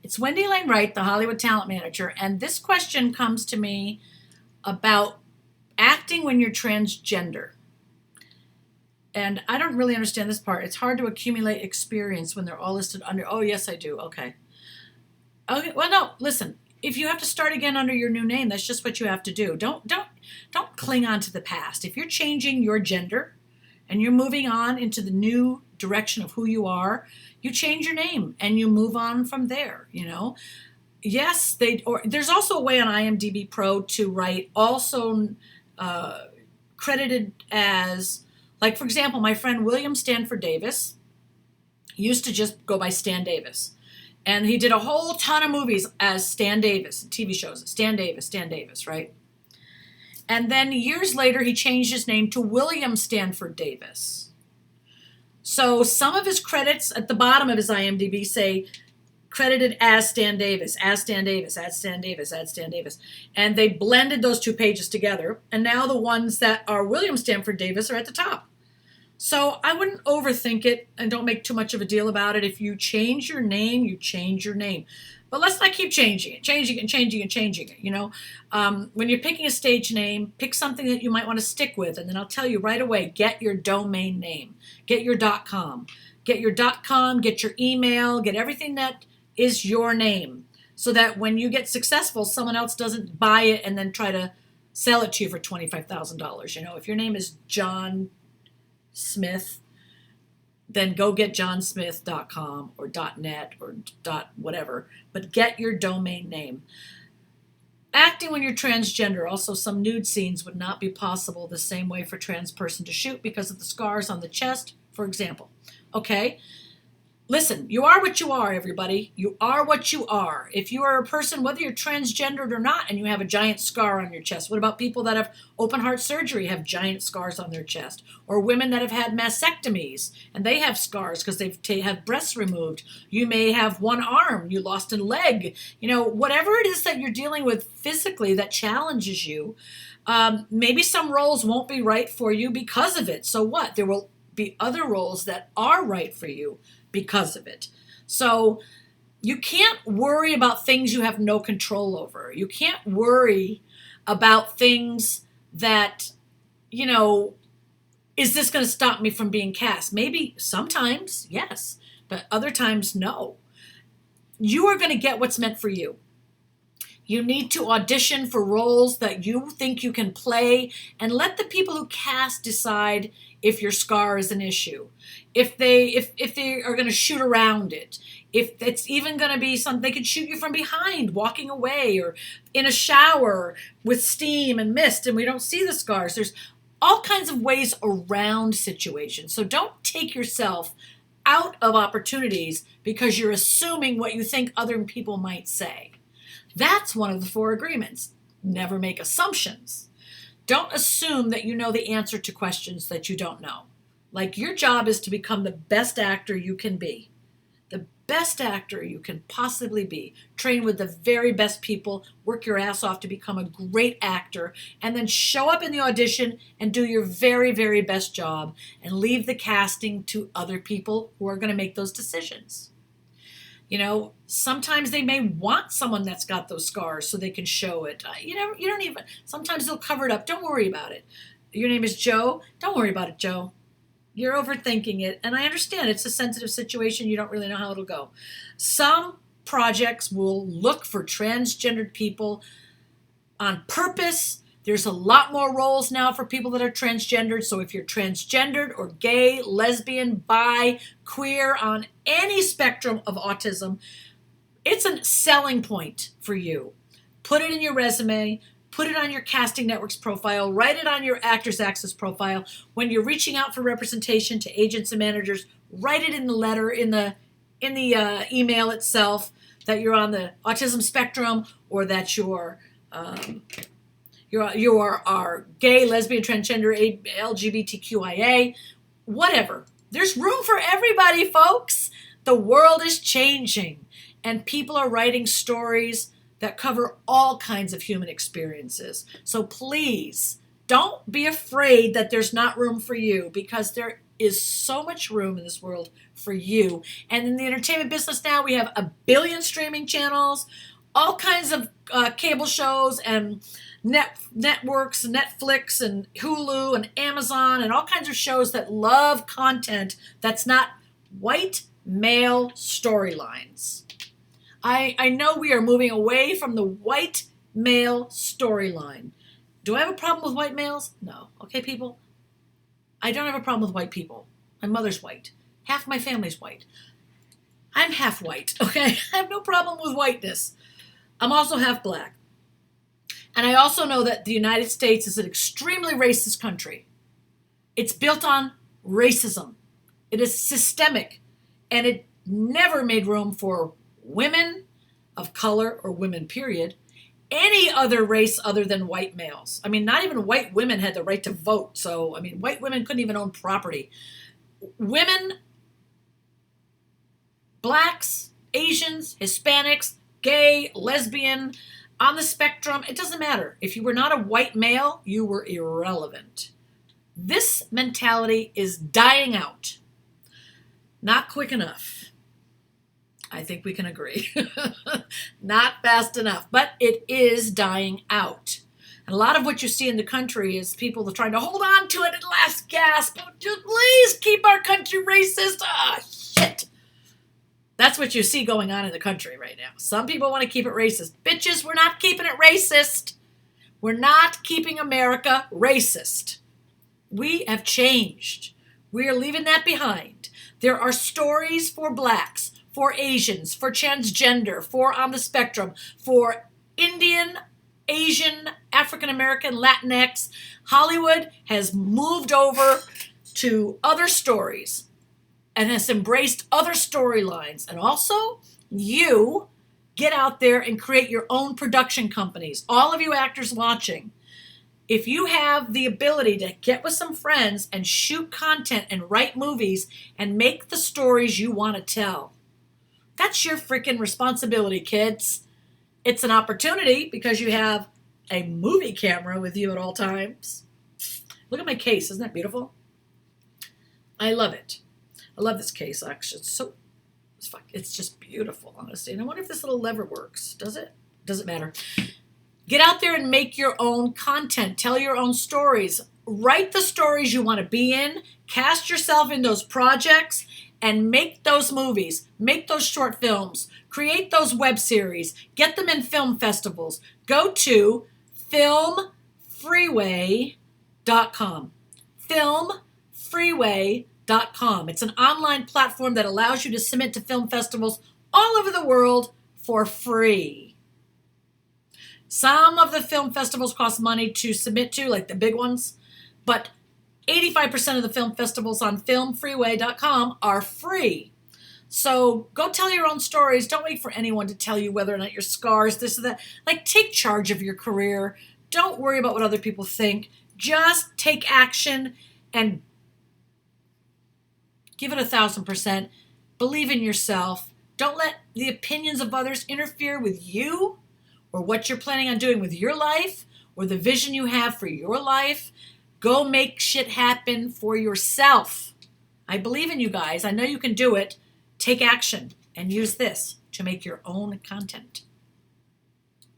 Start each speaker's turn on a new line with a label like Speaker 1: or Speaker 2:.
Speaker 1: It's Wendy Alane Wright, the Hollywood talent manager, and this question comes to me about acting when you're transgender. And I don't really understand this part. It's hard to accumulate experience when they're all listed under. Oh, yes, I do. Okay. Okay. Well, no. Listen. If you have to start again under your new name, that's just what you have to do. Don't cling on to the past. If you're changing your gender and you're moving on into the new direction of who you are, you change your name and you move on from there. Yes, there's also a way on IMDb Pro to write also credited as, like, for example, my friend William Stanford Davis used to just go by Stan Davis. And he did a whole ton of movies as Stan Davis, TV shows, Stan Davis, right? And then years later, he changed his name to William Stanford Davis. So some of his credits at the bottom of his IMDb say credited as Stan Davis, as Stan Davis, as Stan Davis, as Stan Davis. And they blended those two pages together. And now the ones that are William Stanford Davis are at the top. So I wouldn't overthink it and don't make too much of a deal about it. If you change your name, you change your name. But let's not keep changing it. When you're picking a stage name, pick something that you might want to stick with. And then I'll tell you right away, get your domain name. Get your .com. Get your .com, get your email, get everything that is your name. So that when you get successful, someone else doesn't buy it and then try to sell it to you for $25,000. If your name is John Smith, then go get johnsmith.com or .net or .whatever, but get your domain name. Acting when you're transgender, also some nude scenes would not be possible the same way for trans person to shoot because of the scars on the chest, for example. Okay? Listen, you are what you are, everybody. You are what you are. If you are a person, whether you're transgendered or not, and you have a giant scar on your chest, what about people that have open heart surgery, have giant scars on their chest? Or women that have had mastectomies, and they have scars because they've had breasts removed. You may have one arm, you lost a leg. Whatever it is that you're dealing with physically that challenges you, maybe some roles won't be right for you because of it. So what? There will be other roles that are right for you because of it. So you can't worry about things you have no control over. You can't worry about things that, is this going to stop me from being cast? Maybe sometimes, yes, but other times, no. You are going to get what's meant for you. You need to audition for roles that you think you can play and let the people who cast decide if your scar is an issue, if they are going to shoot around it, if it's even going to be something they could shoot you from behind, walking away, or in a shower with steam and mist, and we don't see the scars. There's all kinds of ways around situations. So don't take yourself out of opportunities because you're assuming what you think other people might say. That's one of the 4 agreements. Never make assumptions. Don't assume that you know the answer to questions that you don't know. Like, your job is to become the best actor you can be. The best actor you can possibly be. Train with the very best people. Work your ass off to become a great actor. And then show up in the audition and do your very, very best job. And leave the casting to other people who are going to make those decisions. Sometimes they may want someone that's got those scars so they can show it. You don't even, sometimes they'll cover it up. Don't worry about it. Your name is Joe. Don't worry about it, Joe. You're overthinking it. And I understand it's a sensitive situation. You don't really know how it'll go. Some projects will look for transgendered people on purpose. There's a lot more roles now for people that are transgendered. So if you're transgendered or gay, lesbian, bi, queer, on any spectrum of autism, it's a selling point for you. Put it in your resume. Put it on your casting network's profile. Write it on your Actors Access profile. When you're reaching out for representation to agents and managers, write it in the letter, in the email itself, that you're on the autism spectrum, or that you're gay, lesbian, transgender, LGBTQIA, whatever. There's room for everybody, folks. The world is changing, and people are writing stories that cover all kinds of human experiences. So please, don't be afraid that there's not room for you, because there is so much room in this world for you. And in the entertainment business now, we have a billion streaming channels, all kinds of cable shows and networks, Netflix and Hulu and Amazon, and all kinds of shows that love content that's not white male storylines. I know we are moving away from the white male storyline. Do I have a problem with white males? No. Okay, people? I don't have a problem with white people. My mother's white. Half my family's white. I'm half white, okay? I have no problem with whiteness. I'm also half black. And I also know that the United States is an extremely racist country. It's built on racism. It is systemic. And it never made room for women of color or women, period. Any other race other than white males. I mean, not even white women had the right to vote. So, I mean, white women couldn't even own property. Women, blacks, Asians, Hispanics, gay, lesbian, on the spectrum, it doesn't matter. If you were not a white male, you were irrelevant. This mentality is dying out. Not quick enough. I think we can agree. Not fast enough, but it is dying out. And a lot of what you see in the country is people trying to hold on to it at last gasp. Just please keep our country racist. Ah, shit. That's what you see going on in the country right now. Some people want to keep it racist. Bitches, we're not keeping it racist. We're not keeping America racist. We have changed. We are leaving that behind. There are stories for blacks, for Asians, for transgender, for on the spectrum, for Indian, Asian, African American, Latinx. Hollywood has moved over to other stories and has embraced other storylines. And also, you get out there and create your own production companies. All of you actors watching, if you have the ability to get with some friends and shoot content and write movies and make the stories you want to tell, that's your freaking responsibility, kids. It's an opportunity because you have a movie camera with you at all times. Look at my case. Isn't that beautiful? I love it. I love this case, actually. It's just beautiful, honestly. And I wonder if this little lever works. Does it? Doesn't matter. Get out there and make your own content. Tell your own stories. Write the stories you want to be in. Cast yourself in those projects and make those movies. Make those short films. Create those web series. Get them in film festivals. Go to filmfreeway.com. Filmfreeway.com. It's an online platform that allows you to submit to film festivals all over the world for free. Some of the film festivals cost money to submit to, like the big ones, but 85% of the film festivals on filmfreeway.com are free. So go tell your own stories. Don't wait for anyone to tell you whether or not your scars, this or that. Like, take charge of your career. Don't worry about what other people think. Just take action and give it 1,000%. Believe in yourself. Don't let the opinions of others interfere with you or what you're planning on doing with your life or the vision you have for your life. Go make shit happen for yourself. I believe in you guys. I know you can do it. Take action and use this to make your own content.